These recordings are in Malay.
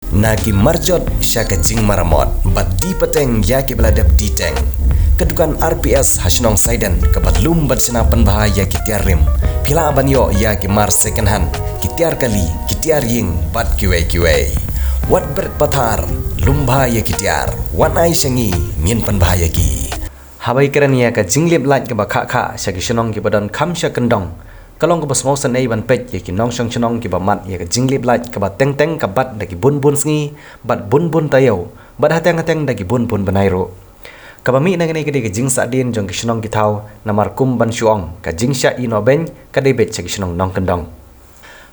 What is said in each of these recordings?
Nagi marjot syaka jing maramot bat di peteng ya ki beladap di teng. Kedukan RPS Hasnong Saiden kebat lum bat senapan bahaya kitiar rim. Pila abanyo ya ki mar second hand kitiar kali kitiar ying bat kiwei. Wat berpatar lumba ya kitiar wan ai syangi ngin pan bahaya ki. Habai keren ya ka jinglip lait ke bakha syaki shenong ki badan kam sya kendong. Kalong ke basmau sanai ban pet ya ki nong shang chenong ki bamat ya ka jinglip lait ke bat teng ka bat dagi bun sngi bat bun tayau bat hateng dagi bun banairo. Kabami nangani ke jing sadin jong ki shenong ki thau namar kum ban shuong ka jing sya ino ben ka debet syaki shenong nong kendong.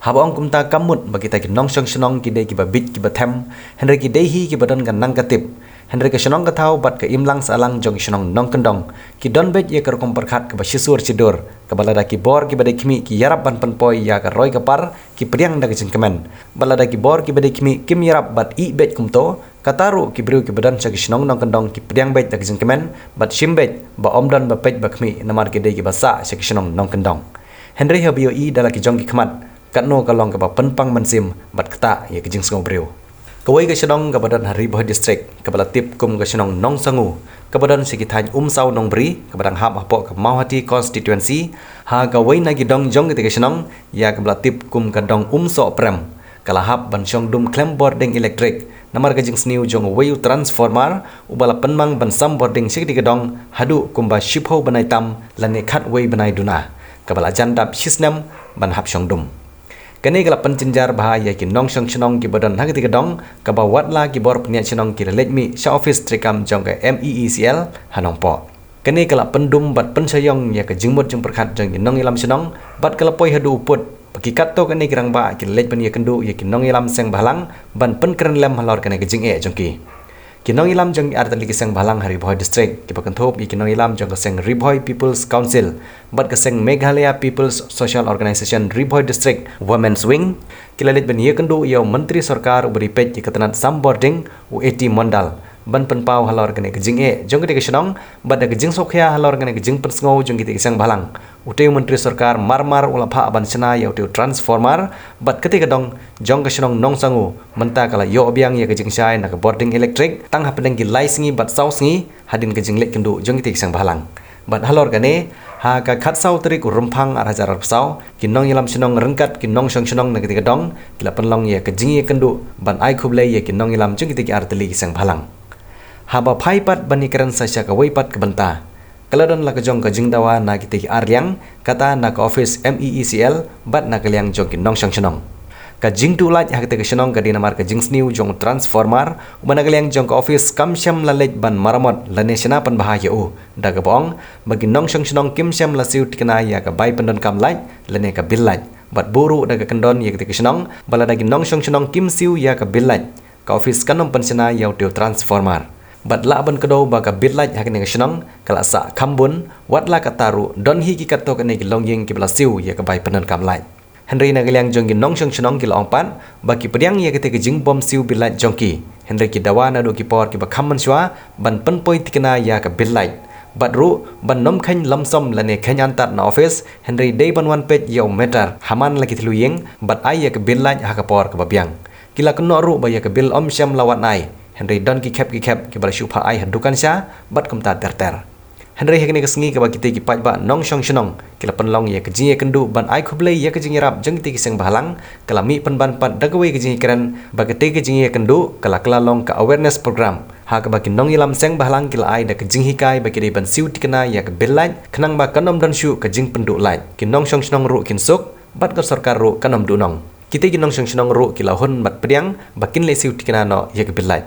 Habang kumta kamut bagi ta ki nong shang chenong ki de ki babit ki bathem henry ki dehi ki badan kan nang katip henry ka shenong ka thau bat ka imlang salang jong ki shenong nong kendong ki don bet ye ka rokom perkhat ka basisur cidur ka balada ki bor ki badai kimi ki yarap ban panpoi ya ka roi ka par ki priang da ki jengkemen balada ki bor ki badai kimi kim yarap bat i bet kumto kataru ki bru ki badan sa ki shenong nong kendong ki priang bet da ki jengkemen bat shimbet ba omdan ba pet ba kmi namar ki de ki basa sa ki shenong nong kendong henry habio i dala ki jong ki khmat katno kalong ka ba penpang mansim bat kata ya ki jing sngau breu kawai ka shenong ka badan hari boh district ka bala tip kum ka shenong nong sangu ka badan sikithany sau nong bri ka badang hap hapo ka Mauhati constituency ha kawai na gidong jong ka shenong ya ka bala tip kum ka dong so prem kala hap ban shong dum klem boarding electric namar ka jing sniu jong wayu transformer ubala penmang ban sam boarding sikdi ka dong hadu kumba shipho banai tam lane khat wai banai duna ka bala jandap shisnam ban hap shong dum kani kala pencinjar bahaya ki nong shang chenong ki badan hang tiga dong ka bawat la ki bor pnya chenong ki let mi sha office trikam jong ka MEECL hanong po kani kala pendum bat pensayong ya ka jingmut jong perkhat jong ki nong ilam chenong bat kala poi hadu uput pakikat to kani kirang ba ki let pan ya kendu ya ki nong ilam seng balang ban pen keren lem halor kani ki jing e jong ki kinong ilam jong artali ki seng balang hari boy district ki pakanthop ki kinong ilam jong ka seng Riboy People's Council bat ka seng Meghalaya People's Social Organization Riboy District Women's Wing kilalit ban ye kendu yo menteri sarkar ubri pet ki katanat sam boarding u80 mondal ban penpau halor kani ki jing e jong ki shenong bat da ki jing sokhya halor kani ki jing pensngau jong ki seng balang uteu menteri sarkar marmar ulapha aban sena ya uteu transformer bat ketika dong jong ka shenong nong sangu menta kala yo obyang ya ka jing syai na ka boarding electric tang hapendeng ki lai sngi bat sau sngi hadin ka jing lek kendu jong ki seng balang bat halor kane ha ka khat sau trik rumphang ar hajar sau ki nong ilam shenong rengkat ki nong shang shenong na ketika dong kila penlong ya ka jing ye kendu ban ai khuble ya ki nong ilam jong ki arteli ki seng balang haba phai pat bani keren sasya ka wai pat ka banta kaladon la ka jong ka jingdawa na ki aryang kata na ka office MEECL bat na kalyang jong ki nong shang shenong ka jingtu laj ha ka shenong ka dinamar ka jingsniu jong transformer ubana kalyang jong ka office kamsham la lej ban maramot la neshana pan bahaya u daga bong bagi nong shang shenong kimsham la siu tikna ya ka bai pendon kam laj la ne ka bil laj bat buru daga kendon ya ka shenong bala dagi nong shang shenong kim siu ya ka bil laj ka office kanom pensena ya teu transformer bat la ban kedo ba ka bitlaj hakne ka shenong kala sa khambun wat la ka taru don hi ki katto ka ne ki longyeng ki bla siu ya ka bai penan kam lai henry na galiang jong ki nong shang shenong ki long pan ba ki priang ya ka te ki jing bom siu bitlaj jong ki henry ki dawa na do ki por ki ba khamman shwa ban pen poi tikna ya ka bitlaj bat ru ban nom khain lamsom la ne khain antat na office henry day ban wan pet yo meter haman la ki thlu yeng bat ai ya ka bitlaj ha ka por ka ba biang kila kno ru ba ya ka bil om sham lawat nai Henry don ki kep ki bala shupa ai handukan sya bat kumta ter Henry hekni ka sngi ka ba kite ki paj ba nong shong shenong kila penlong ye ka jing ye kendu ban ai khuble ye ka jing rap jeng ti ki seng balang kala mi pen ban pat dagwe ka jing keren ba kite ki jing ye kendu kala long ka awareness program ha ka ba ki nong ilam seng balang kila ai da ka jing hikai ba ki de ban siu tikna ya ka belaj khnang ba kanom dan shu ka jing pendu laj ki nong shong shenong ru kin suk bat ka sarkar ru kanom du nong kite ki nong shong shenong ru kila hun bat priang ba kin le siu tikna no ya ka belaj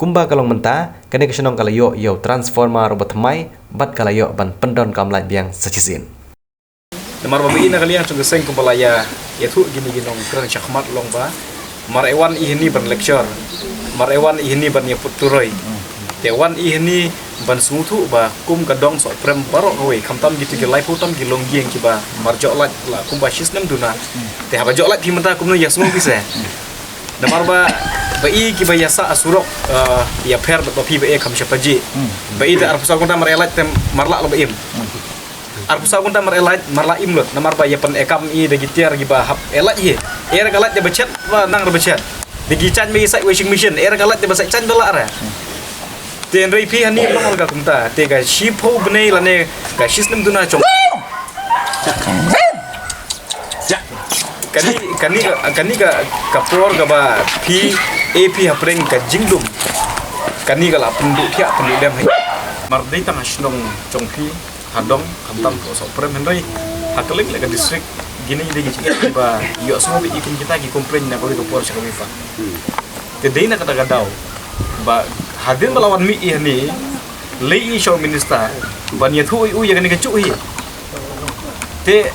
kumba kalong menta kane ka shenong kala yo transformer robot mai bat kala yo ban pendon kam lai biang sachisin namar babi na kalian chung seng kumpala ya thu gini ginong kran chakmat long ba mar ewan ihni ban lecture mar ewan ihni ban ya puturoi te wan ihni ban smutu ba kum ka dong so prem baro we khamtam gitu ke lai putam ki long gieng ki ba mar jo la kumba shisnem duna te ha ba jo la ki menta kumno ya smu bisa namar ba bai ki bayasa asurok ya per ba pi ba e kam shapaji bai da arpusa kunta mar elat tem marla lo baim arpusa kunta mar elat marla im lo namar ba ya pen ekam i da gitiar gi ba hap elat ye era galat ya becet ba nang becet Digi chan bagi sai washing machine era kalat te basai chan bala ra. Ten rei pi hani long ga kumta te ga shipo bne lane ga system tuna chong. Kani ga kapor ga ba pi AP hapreng ka jingdum. Kani ga la penduk dem hai. Mar dei tang asnong chong pi hadong kamtam ko so prem henry hakalik la ga district gini de gi ba yo semua bi ikin kita gi komplain na ko por sa kami pa. Te dei na kata gadau ba hadin melawan mi ini lei show minister ban ya thu u ya gani ka chu hi. Te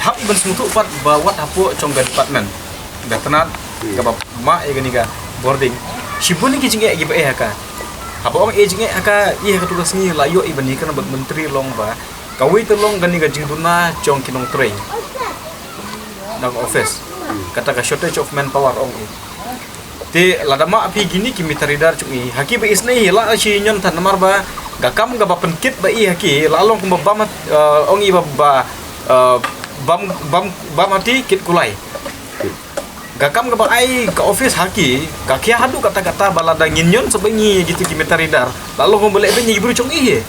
hap ban smutu pat ba wat hapo chong ga department da tanat ga ba ma ya gani ga boarding sibun gi jinge gi ba ka hapo ong e jinge ka i ka tugas ni la yo i ban ni kana ba menteri long ba kawi telong gani ga jingduna chong kinong train nang office kata ka shortage of manpower ong i te ladama api gini ki mitaridar chung i haki ba isnei la shi nyon tan mar ba ga kam ga ba penkit ba i haki la long kum ba ong i ba bam mati kit kulai gakam ga ai ke office haki ka kia hadu kata-kata balada nginyon sebengi gitu ki metaridar lalu ko boleh be nyi buru chong ihe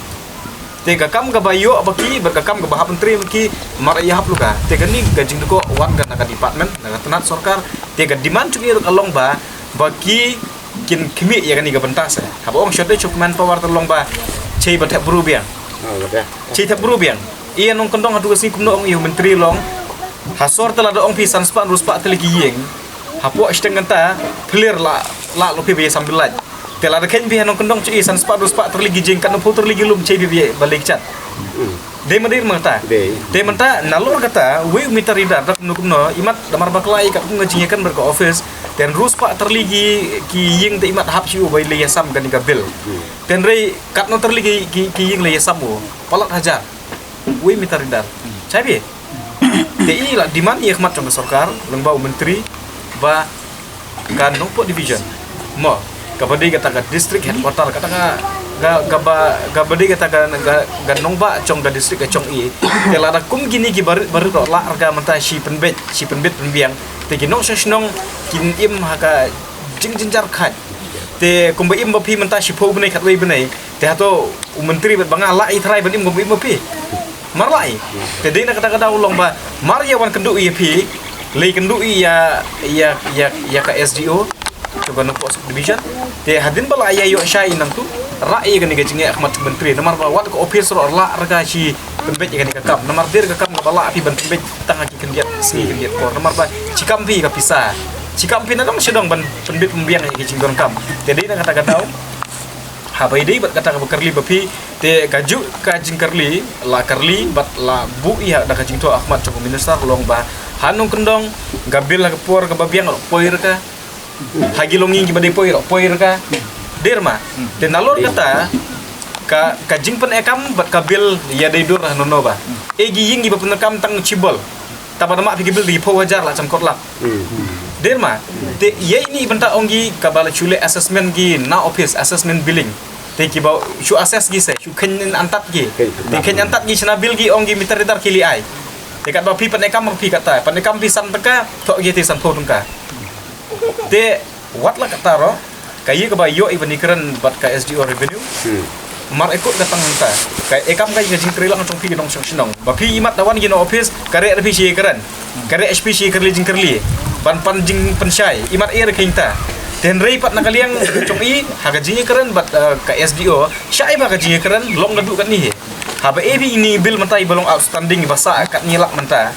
te gakam ga bayo abaki bergakam ga bahap menteri ki mar ya hap luka te gani gajing ko wan ga naka department naka tenat sarkar te ga diman chung ir along ba baki kin kimi ya gani ga bentas hab ong shortage of manpower terlong ba chei ba thap buru biang chei thap buru biang iya nong kondong hadu kasi kumno ong iu menteri long hasor telah ong pi sanspan ruspa teliki yeng hapo isteng kanta clear la lo pi be sambil laj telah ada ken bi nong kondong ci sanspan ruspa terligi jeng kan pul terligi lum cei bi balik chat de madir mata de mata nalor kata we mitarida dak kumno imat damar baklai kat ngajingekan berko office dan ruspa terligi ki yeng te imat hap siu bai le yasam kan ga bil dan rei kat no terligi ki yeng le yasamu palat hajar we mitaridar cabi TI lah di mana ia khmat trong sarkar lengbau menteri ba kan nongpo division mo kabadi kata district headquarter kata ga badi kata ga nongba trong da district chong i tela da kum gini gi baru la arga menta si penbet penbiang te gi nong snong kin im haka jingjar khat te kumba im bapi menta si pho bnei khat wei bnei te hato menteri bet banga la i thrai ban im kumba im bapi marlai te dei na kata ulong ba mar ya wan kendu i pi lei kendu i ya ka SDO coba no post division te hadin bala ya yo shai nang tu rai gani ga jinge ahmad menteri namar ba wat ko officer la raga si pembet gani ka kap namar dir ka kap bala api ban pembet tang ki kendiat si kendiat ko namar ba cikam pi ka pisa cikam pi na dam sedang ban pembet pembiang ki jingdon kam te dei na kata habai dei bat kata kerli bapi te gaju ka jingkerli la kerli bat la bu iya da ka jingto ahmad cok minister long ba hanung kendong gabil ka por ka babiang poir ka hagi longi ki badai poir ka derma te nalor kata ka jingpen ekam bat kabil ya dei dur nono ba egi yingi ba penekam tang cibol tapadama pi bil di po wajar la camkot lap derma te ye ini benta onggi kabala chule assessment gi na office assessment billing te ki ba shu assess gi se shu ken antat gi te ken antat gi chna bil gi onggi mitaridar kili ai te kat ba pi penekam pi kata penekam pi san teka tok gi te san pho tungka te wat la kata ro kayi ka ba yo ibani keren bat ka SDO revenue mar ekut datang hanta kai ekam kai jing krilang chong pi dong song ba pi imat dawan gi no office kare rp si keren kare HPC kerli jing kerli ban jing pensyai imat air kinta den rei pat nakaliang chong i haga jing keren bat ka SDO syai ba ka jing keren long ngadu kan ni ha ba ebi ini bil mentai belum outstanding basa kat nyelak menta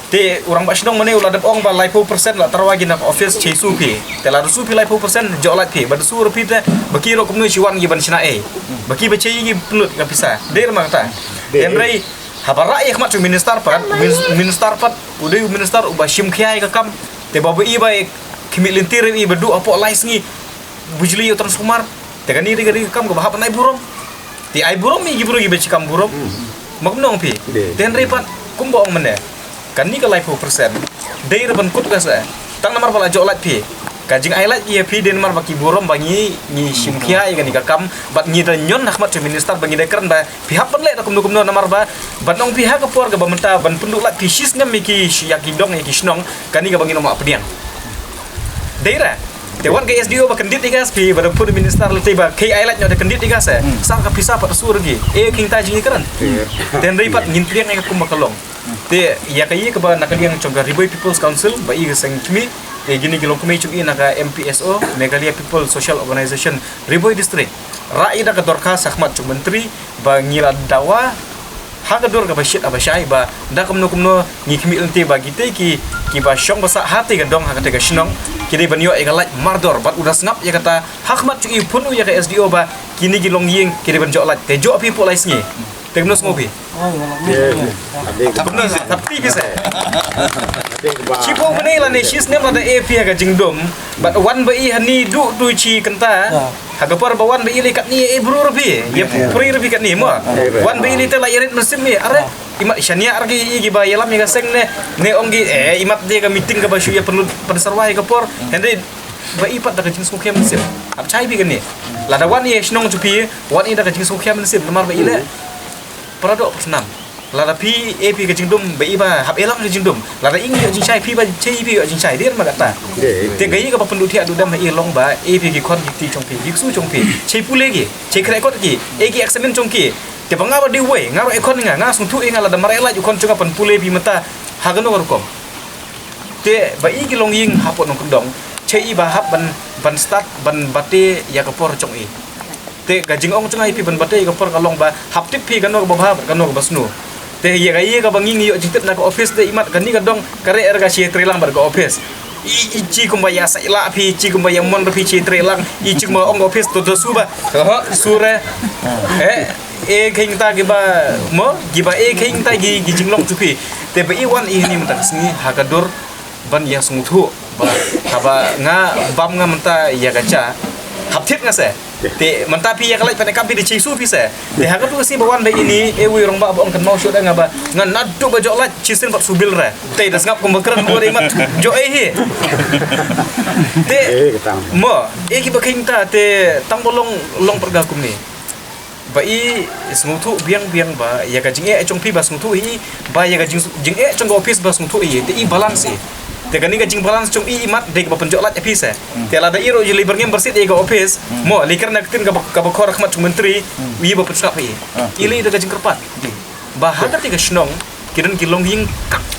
te orang ba sidong mane ulah ong ba lai 4% la tarwagi nak office chesu pi tela rusu pi lai 4% jolat pi ba su rupi te bakiro kumnu siwan gi ban sina e baki ba chei gi plut ga pisa der ma ta den rei habara ai khmat minister pat udai minister uba shim khiai ka kam te ba i ba kimi lintir i bedu apo lais ngi bujli transformer te kan iri gari kam ga ba nai burong ti ai burong mi gi buru gi ba cikam burong maknong pi den rei pat kumbo ong mene kan ni ka lai 4% dei ban kut ka sa tang namar bala jolat pi kajing ailat ia pi den mar baki borom bangi ni simkia i kan ka kam bat ni dan nyon ahmad minister bangi dekran ba pihak penle kum namar ba banong pihak ka por ga bamenta ban penduk lat pisis ngam mi ki yaki dong ki snong kan ni ka bangi nomor pediang daerah te wan ke SDO ba kendit igas pi ba pur minister lete ba ke ailat nyoda kendit igas sang ka pisa pat sur gi king ta jingi kan ten ripat ngintriang ai kum bakalong te ya kai ke ba nakaliang chonga Riboy People's Council ba i sang kimi te gini gilong kumi chung ina ka MPSO Meghalaya People Social Organization Riboy District raida ka dorka sakhmat chung menteri ba ngila dawa hagador ka basyit abasyai ba da kumno ngikmi ente ba gite ki ba syong basa hati ka dong hakate ka shnong kini banyo e galaj mardor bat udah snap ya kata hakmat cu punu ya ka SDO ba kini gilong ying kini banjo laj te jo people lais ngi te gnos ngopi tapi bisa cipo menela ne shis nem ada AP ka jingdom bat wan ba i hani du chi kenta hagapar bawan ba ili kat ni bro rupi ya puri rupi kat ni mo wan ba ili te la irit musim ni are imat shania argi igi ba yalam ya seng ne ongi imat dia ka meeting ka ba shu ya perlu persarwai ka por henry ba ipat da ka jing sukhem musim ap chai bi kan ni la da wan ye shnong chupi wan i da ka jing sukhem musim lamar ba ile paradok senam lada pi AP ke jingdum ba iba hab elang ke jingdum lada ing yo jingchai pi ba chei pi yo jingchai dir ma kata te gai ka pendu thia du dam hai long ba AP ki khon ti chong pi yiksu chong pi chei pule gi chei krai kot gi egi examen chong ki te banga ba di we ngaro ekon nga sung thu inga lada marela ju kon chong pan pule pi mata hagano kom te ba i ki long ying hapot nong kundong chei ba hab ban start ban bate ya ka por chong i te gajing ong chungai pi ban bate ka por ka long ba hap tip pi kano ba ba kano ba snu te ye ga ye ka banging yo jingtet na ka office de imat kan ni ka dong kare er ga chi trelang bar ka office i chi kumba ya sa ila pi chi kumba ya mon pi chi trelang i chi kumba ong office to su ba ha sure khing ta gi ba mo gi ba khing ta gi jinglong chu pi te ba i wan i ni mata singi hakadur ban ya sung thu ba ka ba nga bam nga mata ya ga cha hap thit nga se te manta pi ya kalai pada kampi de chisu pi se te ha ka tu si bawan ba ini wi rong ba ong kan mau syuda nga ba ngan nadu ba jok la chisen bat subil ra te das ngap kum bakran mo de mat jo hi te mo ki ba king ta te tang bolong long perga kum ni ba i smutu biang ba ya ka jing chong pi ba smutu hi ba ya ka jing chong office ba smutu hi te i balance te kani ka jing balance chung i mat de ba penjok lat office te la da iro je liber ngem bersit e ga office mo likar nak tin ka ba khor khmat chung menteri wi ba petskap i ili da ka jing kerpat ba hadat ti ka shnong kidan kilong ying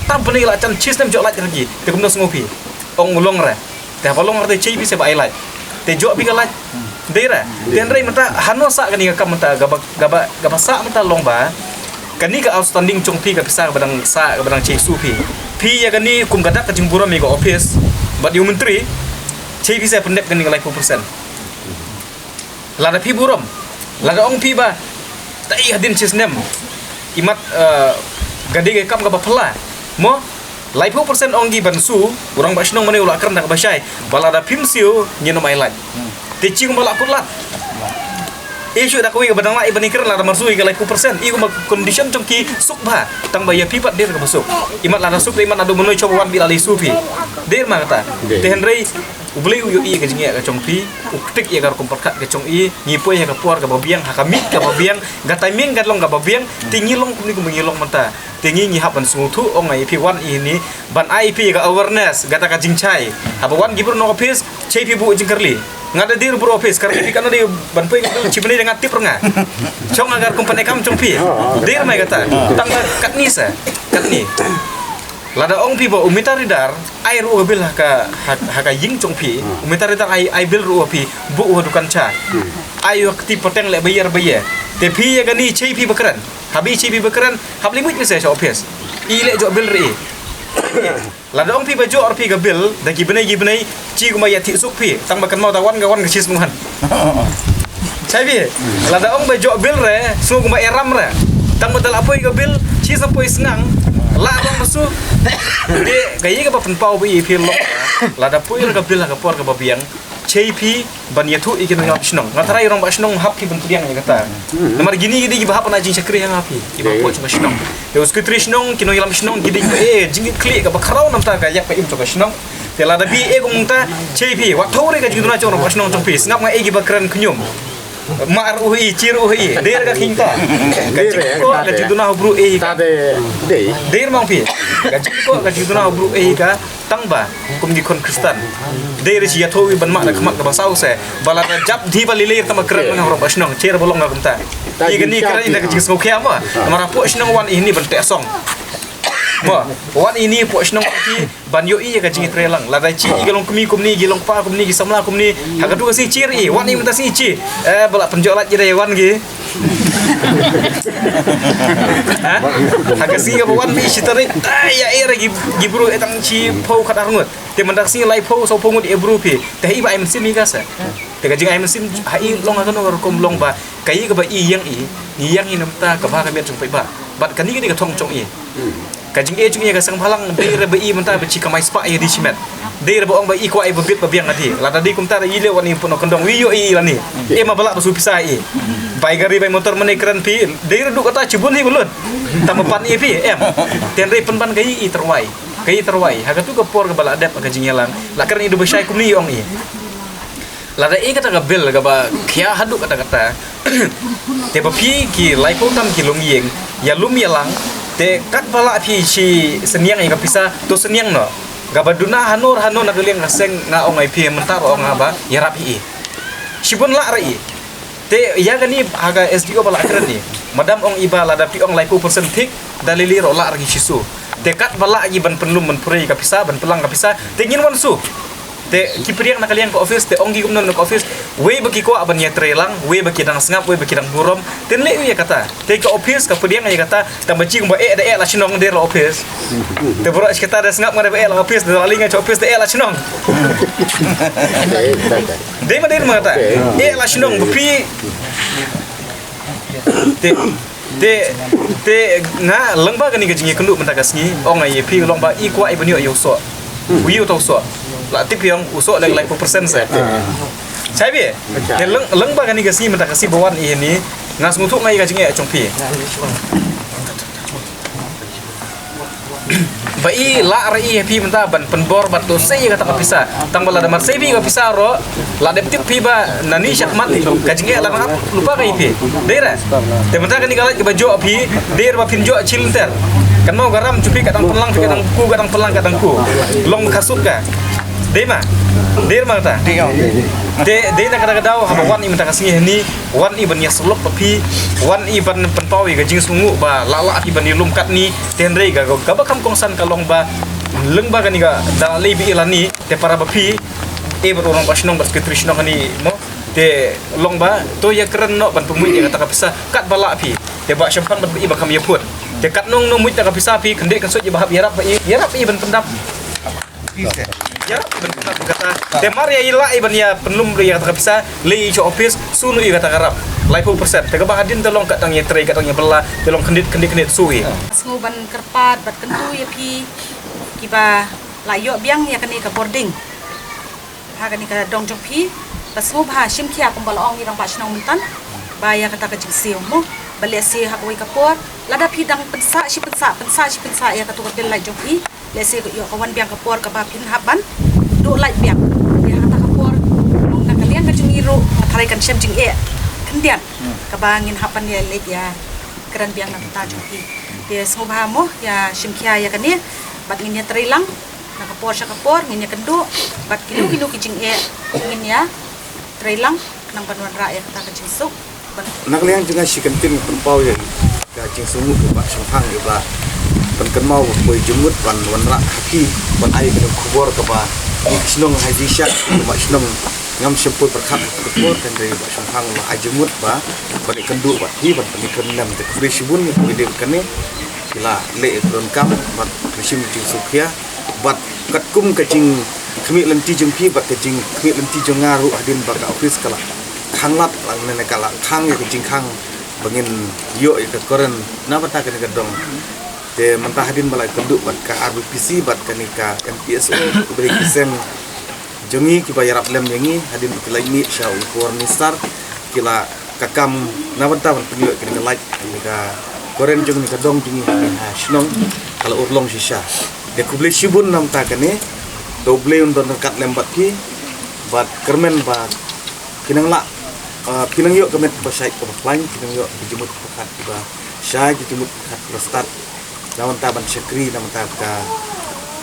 ta bani la chan chis nem jok lat lagi te kum nos ngopi ong ulong ra te ba long ra te chei bi se ba ai lat te jok bi ka lat dera ten rai mata hanosa kani ka mata gaba sa mata long ba kani ka outstanding chung pi ka pisa ka badang chei su pi ya kani kum kadak ka jingbura me ka office bat yu menteri chei bisa pendep kani ka 50% la da pi burom la da ong pi ba tai hadin chisnem imat gade ke kam ka bapla mo 50% ong gi bansu urang ba shnong mane ula kran da ka basai bala da pimsiu nyeno mai lai te chi kum bala kulat isu dak wi badang lai bani kran la da marsui ka 50% i kum condition trong ki suk ba tang ba ya pipat der ka masuk imat la da suk imat adu menoi coba wan bi ali sufi der ma kata te henrei ubli yu i ka jingia ka chong pi uktik ya ka kum perkat ka chong i ngipoi ya ka puar ka babiang ha ka mit ka babiang ga timing ga long ka babiang tingi long kum ni kum ngi long manta tingi ngi hapan sungutu ong ai pi wan i ni ban ai pi ka awareness gata ka jingchai ha wan gibur no office chei pi bu jingkerli ngada dir bro office karena pi kana dia ban poi cibeni dengan tip renga chong agar company kam chong pi dir mai kata tang kat ni sa kat ni lada ong pi bo umita ridar ai ru bil ka ying chong pi umita ridar ai bil ru pi bu dukan cha ai waktu poteng le bayar te pi ya gani chei pi bakran habi chei pi bakran hab limit ni sa office i le jo bil ri lada ong pi bajo or pi ga bil da gi benai chi kuma ya thi suk pi tang makan mau tawan gawan ga sis muhan sai bi lada ong bajo bil re su kuma eram re tang betal apa ga bil chi sampoi sengang la bang masu de gayi ga pen pau bi pi lo lada pui ga bil ga por ga babiang chei pi ban yathu ikin ngap snong ngatarai rong ba snong hap pi ben pudiang ya kata namar gini gi bahap na jing sakri yang api iba po chuma snong te usku tri snong kino yalam snong gidi jing kli ga bakarau nam ta ga yak pa im choka snong te la da bi e gong ta chei pi wa thore ga jing duna chong ba snong chong pi ngap nga e gi bakran knyum mar uhi cir uhi der ka kinta ko ka jiduna bru ka der mang pi ko ka jiduna bru ka tangba kum di kon Kristen der si yatho wi ban ma na khmak ka basau se bala jap di balile ta makran na ro basnong cer bolong ka kumta igani kran inda ka jis ngokya ma mara po snong wan ini ban te song mo wan ini po snong ki ban yo i ka jingi trelang la dai chi igalong kumi kumni gilong pa kumni gi samla kumni ha ka du si cir i wan i menta si chi bala penjolat jere wan gi ha ka si ga wan bi chi tare ya era gi bru etang chi phau khat arngut te mandak si lai phau so phau ngut e bru pi te hi ba ai sin mi ga sa te ka jing ai sin ha i long ka no kom long ba kai ka ba i yang i namta ka ba ka met chung pai ba bat kan ni ka thong chong i kajing e chung ye ka sang phalang dei re bai menta ba chi kamai spa ye di chimet dei re ba ong ba i ko ai ba bit ba biang adi la tadi kum ta i le wani pun kondong wi yo i lani e ma bala ba su pisai i bai gari bai motor mene kran pi dei re du kata chibun hi bulut tam pan i pi em ten re pen ban gai i terwai ha ka tu ka por ka bala adap kajing yelang la kran i du besai kum ni ong i la da e kata ka bel ka ba khia hadu kata te ba pi ki lai ko tam ki lum yeng ya lum yelang te kat bala pi si seniang yang kapisa to seniang no gabaduna hanur nak liang ngaseng nga ong ai pi mentar ong aba ya rapi sibun la rai te ya gani aga SDO bala akran ni madam ong iba la dapi ong lai 2% thik dalili ro la ri sisu te kat bala gi ban penlum men purei kapisa ban pelang kapisa te ngin wan su te kipriang nak liang ko office te ong gi gumnon ko office we bagi ko aban ya trelang we bagi dang sngap we bagi dang burom ten le ya kata te ko office ka priang ya kata tambah cing ba da la chinong der la office te bro kita da sngap ngare la office da linga office da la chinong de ma der ma kata la chinong pi te nga lengba gani gajing kendu mentagasni ong ai pi longba i ko ai bani yo so wi yo to so la tip yang usok lag 4% sa sai bi leng ba gani gasi menta kasi bawan ini ngas ngutuk ngai gajing e chongpi ba i la ri pi menta ban penbor bat to sei kata kapisa tang bala damar sei bi kapisa ro la dep tip pi ba nani syakmat gajing e la lupa kai pi dera te menta gani galak baju pi der ba pinjo chilter kan mau garam cupi kadang pelang kadang ku kadang pelang kadang ku long kasut ka Dema, der mata. De nak kata kau haba wan i menta kasih ni, wan i ban yaslok tapi wan i ban penpawi ka jing sungu ba lala i ban ilum kat ni tenrei ga ba kam kongsan kalong ba leng ba kan ga dalai bi ilani te para ba pi e ba orang pasnong ba sketrisno kani mo te long ba to ya keren no ban pemui ya kata kapisa kat bala pi te ba syampan ba i ba kam ya put te kat nong no mui ta kapisa pi kendek kan so je bahap yarap i ban pendap ya bentuk kata temar ya ila iban ya penlum ya kata bisa lei cho office sunu i kata garap lai 4% tega bahadin tolong katang ya trei katang ya bela tolong kendit suwi ban kerpat bat kentu ya pi kiba layo biang ya kani ka boarding ha kani ka dong jong pi pasmu ba shim kia pembala ong irang ba shnong muntan ba ya kata ka jingsiu mo bale si ha koi kapor lada pi dang pensa ya katu ka bel lai jong pi lese yo kawan biang kapor ka bapin haban do like biang ya hata kapor nong na kalian ka jungiro tharai kan shem jing e kendian ka bangin hapan ya lek ya keren biang na ta jong pi dia semua mo ya shimkia ya kani bat ngin ya trilang na kapor sya kapor ngin ya kendu bat kilo ki jing e ngin ya trilang nang panuan ra ya kata ka jingsuk nak liang juga si kentin penpau ya ka jingsungu ba shanghang ya ba kan mau boy jemut wan rak haki wan ai kena kubur ke ba snong hadisya ba snong ngam sempul perkap kubur kan dari ba shanghang ba ajemut ba balik kendu ba hi ban penikan nam te krisibun gede kene kila le don kam ba krisim jing sukhia bat katkum kacing khmi lenti jengpi ba kacing khmi lenti jongaru adin ba ka office kala khanglat lang nene kala khang ya kacing khang bangin yo ke koren na bata kene gedong te mentahadin balai kenduk bat ka RBPC bat kanika MPSO beri kisem jongi ki bayar lem yangi hadin kilai ni sya ukor nisar kila kakam nabanta ban penyu kini like nika koren jongi ka dong jingi shnong kalau urlong shisha de kuble shibun nam ta kane doble undon kat lem bat ki bat kermen bat kinang la pinang yuk kemet pasai ke lain pinang yuk dijemut pekat juga syai dijemut pekat start namun taban syakri namun tab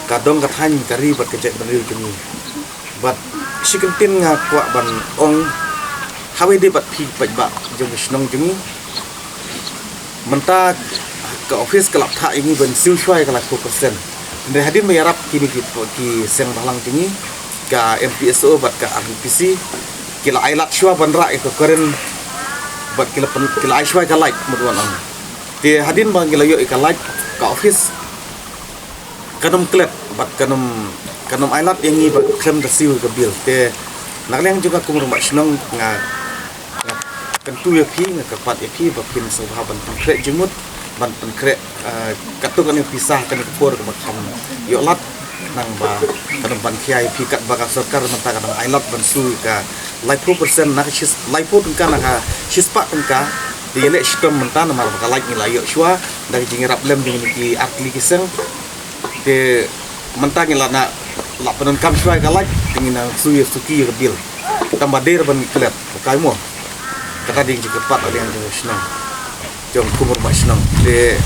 kadong kathan kari bat kejek banil kini bat sikentin ngakwa ban ong hawe de bat pi ba jong snong juni menta ke office kelap tha ini ban siu shwai kala 2%. Dari hadin mayarap kini ki seng balang juni ka MPSO bat ka RPC kila ailat shwa bandra itu keren bat kila aishwa ka like muduan ang ti hadin bang kila yo ka like ka office kanum klet bat kanum ailat yang ni bat klem da siu ka bil te nakleng juga kumur mak snong nga kentu ya pi nga kapat ya pi bat pin sobha ban kret jemut ban kret katung kan pisah kan kupur ka bakam yo lat nang ba kanum ban kiai pi kat bakal sarkar menta kadang ailat ban su ka like 2% nak sis like 4 tengka nak sis pak tengka dia lek sistem menta nama bakal like ni layo shwa dari jingirap lem dengan ki arti kiseng te menta ni la nak la penon kam shwa ka like dengan su suki bil tambah der ban klet kai mo kata ding juga pat ada yang senang jom kumur mak senang de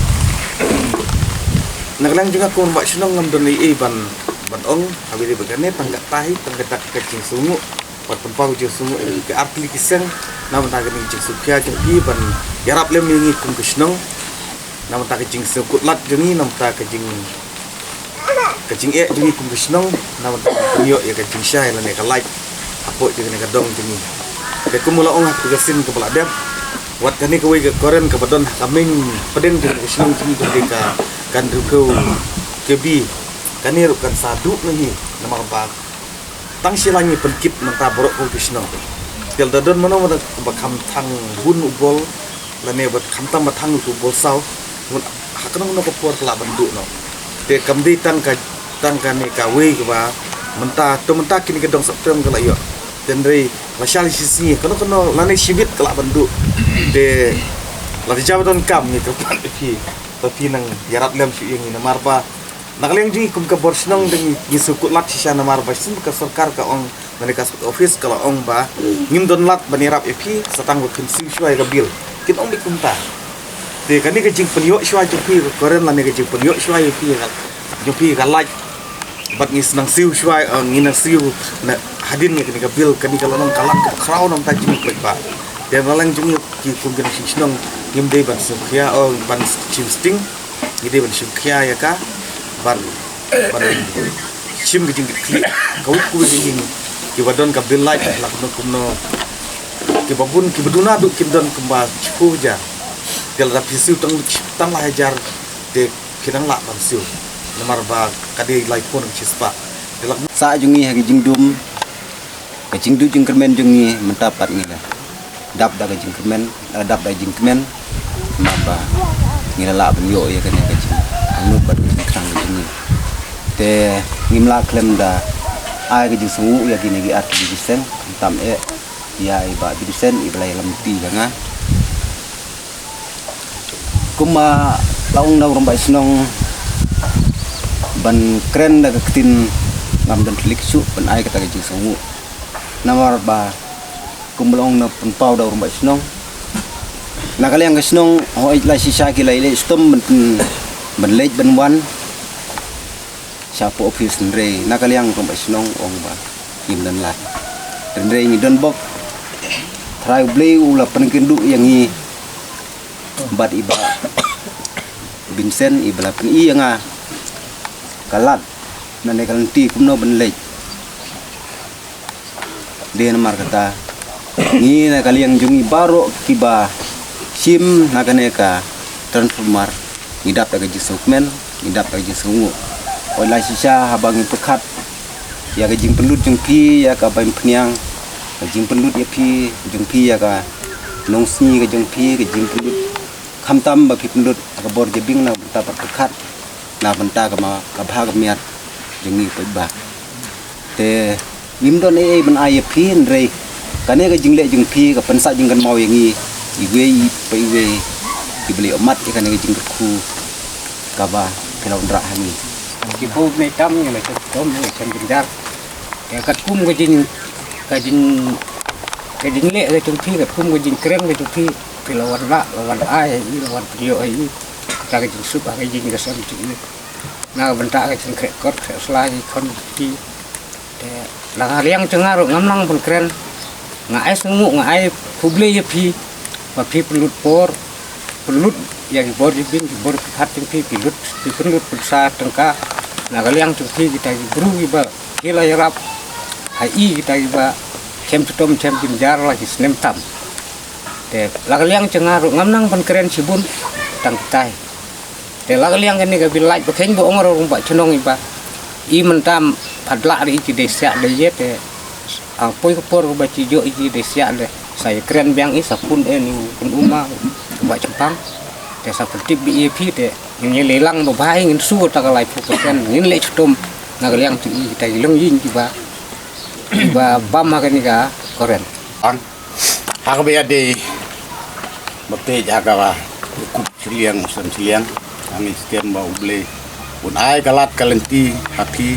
nak lang juga kumur mak senang ngam don li ban ong habis begane tangga tahi tangga tak kecing sungu pat tempau je sungu ke arti kiseng nam ta gani jing sukya jing pi ban yarap lem ni kum kisnong nam ta kecing sukut lat jengi nam ta kecing e jengi kum kisnong nam ta yo ya kecing syai la ne ka like apo je ne ka dong jengi de kumula ong aku gasin ke beladap wat kani ke we ke koren ke badon kaming pedeng je kisnong jengi ke ka kan ruko kebi kani rukan sadu ni nama ba tang silangi penkip menta borok ko kisno tel dadon mano mata bakam thang bun ubol lane bat khamtam bathang tu bol saw hakno no ko por kala bandu no te kamdi tang ka ne ka we ba menta kini ke dong septem kala yo tendrei masal sisi kono lane sibit kala bandu de la dijabon kam ni to tapi nang yarat lem su yang ni marba nakaleng jing kum ka borsnong deng yisukut lat sisa namar basin ka sarkar ka ong mereka office kalau ong ba ngim don lat banirap epi satang bukin sim shwai ka bil kin ong bikumta te kani ka jing penyo shwai jupi koren la ne ka jing penyo shwai epi ka jupi ka like bat ngis nang siu shwai nginang siu na hadin ni ka bil kani kalau nong kalak ka kraw nong ta jing ba de nalang jing ki kum gen shisnong ngim de ban sukhya ban chimsting ngide ban sukhya ya ka ban sim gijing klik kau ku gijing ki badon ka bil light la kumno ki babun ki beduna du ki don kemba chu ja tel ra pisu tang la hajar de kinang la ban siu namar ba kadi light pun chispa sa jungi ha gijing dum ka jing du jing kermen jungi mentapat ni la dap da gijing kermen dap da jing kermen mamba ngila la ban yo ya kan ka jing anu bat krang ini te ngimla klem da ai ke jisu ya gini gi arti disen tam ya iba disen iblai lamti nga kuma laung na rombai snong ban kren da ketin ngam dan klik su ban ai kata jisu namar ba kumlong na punpau da rombai snong nakali ang snong hoi la sisa kilai le stom ban lej ban wan siapa office nre nakaliang rombai snong ong ba kim dan lat nre ni don bok try blay ula penkindu yang ni bat iba Vincent ibla pen i nga kalat nane kalanti kumno ban lej de namar kata ni nakaliang jungi baro kiba sim nakaneka transformer ngidap daga jisukmen ngidap daga jisungu olai sisa habang pekat ya ga jing pelut jung pi ya ka baim pniang jing pelut ya pi jung pi ya ka nongsi ga jung pi ga jing pelut khamtam ba pi pelut ka bor je bing na ta pekat na benta ka ma ka bha ka miat jung ni pe ba te nim don e ban ai pi nre kane ga jing le jung pi ka pensa jing kan mau yang i iwe pe iwe dibeli omat ikan yang jing ku kaba kalau ndra hani kipu me tam ni macam tom ni macam jenjar ya kat kum ka jing cái dính lệ cái trong thi cái khung cái dính kren cái trong thi thì lawan ai lawan video ai ta cái dính sup cái dính cái sam chữ na bentak cái dính kret kot selai kon thi là liang cengar ngam nang pun keren ngai sengu ngai publi ya pi và pi pelut yang bor di bin bor hat trong pi pelut pulsa tengka na liang trong pi kita buru ba kila yarap hai kita ba kem tom kem jar lagi senem tam te la liang cengar ngam nang pun keren sibun tang tai te la liang ini ga bil like bakeng bo ngoro rumba cenong iba I mentam padla ri ci desa de yete poi ko por ba ci jo ci desa de saya keren biang I sapun ni pun uma ba cempang te sa petip bi ep te ni lelang bo bai ngin su ta kalai pu ken ngin le chutom na liang ci ta ilong yin ci ba bam ha ni ga koren ang ha ba de mate jaga ba kup siliang san siliang ang iskem ba uble un ai galat kalenti hati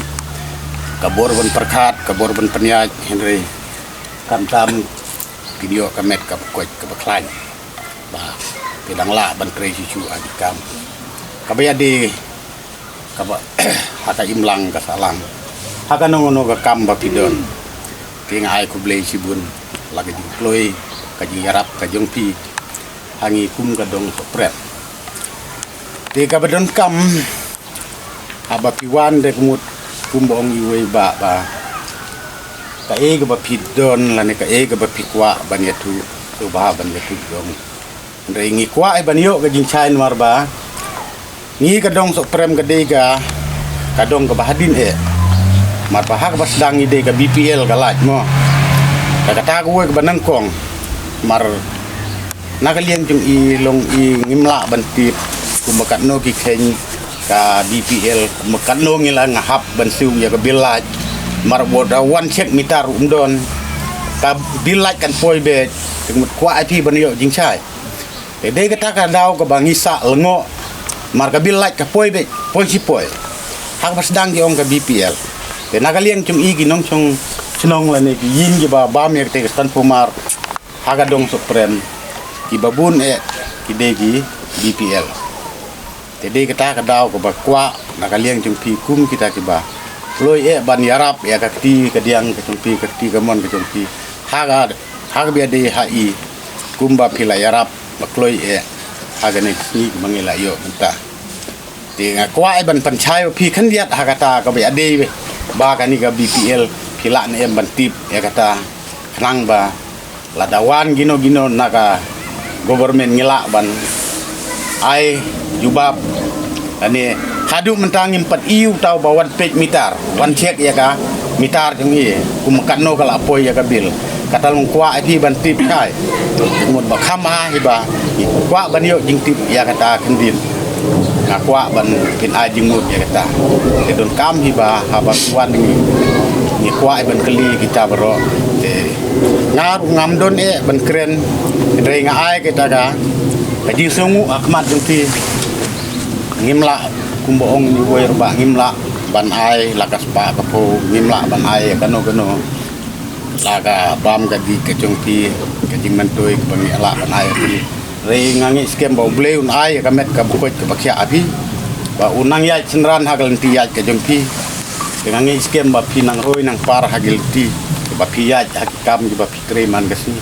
kabor ban perkat kabor ban penyaj henry kantam video kamet kap koi kap klan ba pedang la ban tre sisu adikam kabaya de kaba hata imlang ka salang haka ngono ka kam ba pidon king ai ku ble sibun lagi deploy ka yarap ka jongpi hangi kum ka dong sopret de ka badon kam aba piwan de kumut kumbong iwe ba ka ga ba pidon la ne ka ga ba pikwa ban yatu so ba ban yatu dong ndai ngi kwa ban yo ga jing chain mar ba ngi ka dong so prem ga de ga ka dong ga bahadin mar ba hak bas dang ide ga BPL ga laj mo ka ta ko ga banang kong mar nakaliang jung I long I ngimla ban tip kumakat no ki khen ka BPL makan no ngila ngahap bansu ya ka bilaj mar boda one check mitar umdon ka bilaj kan poi be tengmut kwa IP ban yo jing chai de ka ta ka daw ka bangisa lengo mar ka bilaj ka poi be poi si poi hak basdang di ong ka BPL de nakaliang chung I ginong chung chnong la ne ki yin gi ba me te stan pumar haga dong suprem ki babun ki degi BPL jadi kita kadau ke bakwa nakaliang jumpi kum kita kiba loi ban yarap ya kakti kadiang ke jumpi kakti gamon ke jumpi haga biade hai kumba pila yarap bakloi haga ne ni mangila yo minta ti ngakwa ban panchai pi kan diat hagata ka biade ba kani ka BPL pila ne ban tip ya kata kenang ba ladawan gino naka government ngila ban ai jubab ani hadu mentang 4 iu tau bawan pej mitar wan check ya ka mitar jungi kumakan no kala poi ya ka bil kata long kwa IP ban tip kai mut ba khama hiba kwa ban yo jing tip ya kata kendin ka kwa ban pin a jing mut ya kata don kam hiba haba wan ni kwa ban keli kita bro ngar ngam don ban keren dre ngai kita ka kaji sungu akmat jungti ngimla kumboong ni woy ba ngimla ban ai lakas pa kapo ngimla ban ai kano laga bam gadi kejongpi kejing mantoy bangi ala ban ai re ngangi skem ba ble un ai kamet ka bukoj ka bakya abi ba unang ya cendran hagalenti ya kejongpi ngangi skem ba pinang roy nang par hagalti ba piyaj hakikam ba pikreman gasi